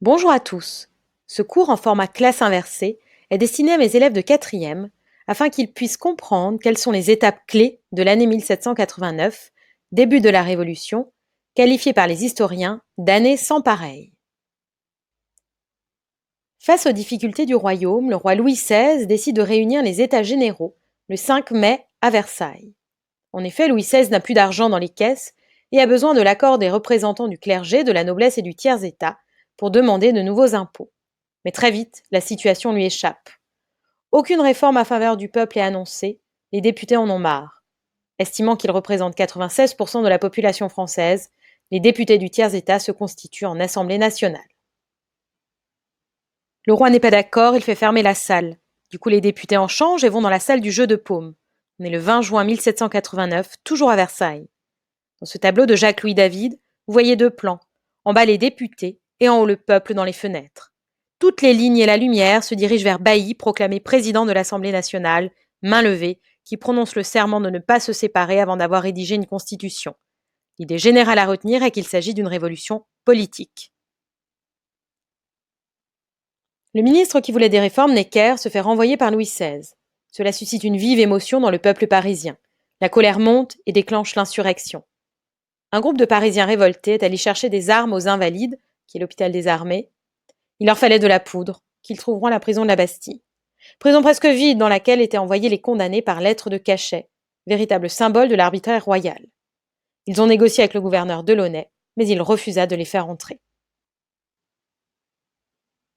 Bonjour à tous. Ce cours en format classe inversée est destiné à mes élèves de 4e afin qu'ils puissent comprendre quelles sont les étapes clés de l'année 1789, début de la Révolution, qualifiée par les historiens d'année sans pareille. Face aux difficultés du royaume, le roi Louis XVI décide de réunir les États généraux le 5 mai à Versailles. En effet, Louis XVI n'a plus d'argent dans les caisses et a besoin de l'accord des représentants du clergé, de la noblesse et du tiers-État pour demander de nouveaux impôts. Mais très vite, la situation lui échappe. Aucune réforme à faveur du peuple est annoncée, les députés en ont marre. Estimant qu'ils représentent 96% de la population française, les députés du tiers-État se constituent en Assemblée nationale. Le roi n'est pas d'accord, il fait fermer la salle. Du coup, les députés en changent et vont dans la salle du jeu de paume. On est le 20 juin 1789, toujours à Versailles. Dans ce tableau de Jacques-Louis David, vous voyez deux plans. En bas les députés et en haut le peuple dans les fenêtres. Toutes les lignes et la lumière se dirigent vers Bailly, proclamé président de l'Assemblée nationale, main levée, qui prononce le serment de ne pas se séparer avant d'avoir rédigé une constitution. L'idée générale à retenir est qu'il s'agit d'une révolution politique. Le ministre qui voulait des réformes, Necker, se fait renvoyer par Louis XVI. Cela suscite une vive émotion dans le peuple parisien. La colère monte et déclenche l'insurrection. Un groupe de Parisiens révoltés est allé chercher des armes aux Invalides, qui est l'hôpital des armées. Il leur fallait de la poudre, qu'ils trouveront à la prison de la Bastille. Prison presque vide dans laquelle étaient envoyés les condamnés par lettre de cachet, véritable symbole de l'arbitraire royal. Ils ont négocié avec le gouverneur Delaunay, mais il refusa de les faire entrer.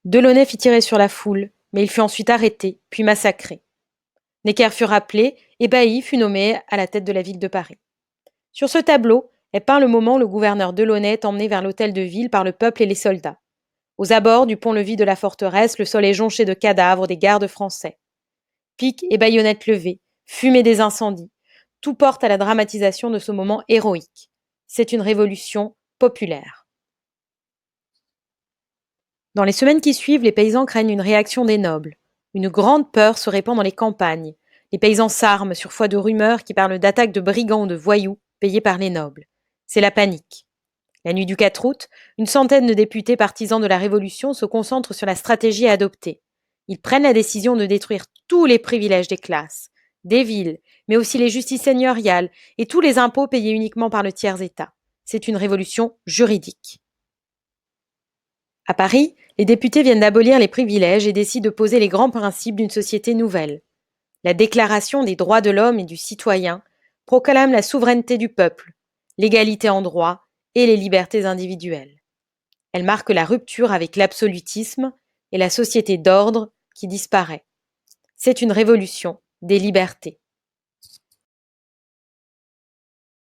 Delaunay fit tirer sur la foule, mais il fut ensuite arrêté, puis massacré. Necker fut rappelé et Bailly fut nommé à la tête de la ville de Paris. Sur ce tableau est peint le moment où le gouverneur Delaunay est emmené vers l'hôtel de ville par le peuple et les soldats. Aux abords du pont-levis de la forteresse, le sol est jonché de cadavres des gardes français. Piques et baïonnettes levées, fumée des incendies, tout porte à la dramatisation de ce moment héroïque. C'est une révolution populaire. Dans les semaines qui suivent, les paysans craignent une réaction des nobles. Une grande peur se répand dans les campagnes. Les paysans s'arment sur foi de rumeurs qui parlent d'attaques de brigands ou de voyous payés par les nobles. C'est la panique. La nuit du 4 août, une centaine de députés partisans de la Révolution se concentrent sur la stratégie à adopter. Ils prennent la décision de détruire tous les privilèges des classes, des villes, mais aussi les justices seigneuriales et tous les impôts payés uniquement par le tiers-État. C'est une révolution juridique. À Paris, les députés viennent d'abolir les privilèges et décident de poser les grands principes d'une société nouvelle. La Déclaration des droits de l'homme et du citoyen proclame la souveraineté du peuple, l'égalité en droit et les libertés individuelles. Elle marque la rupture avec l'absolutisme et la société d'ordre qui disparaît. C'est une révolution des libertés.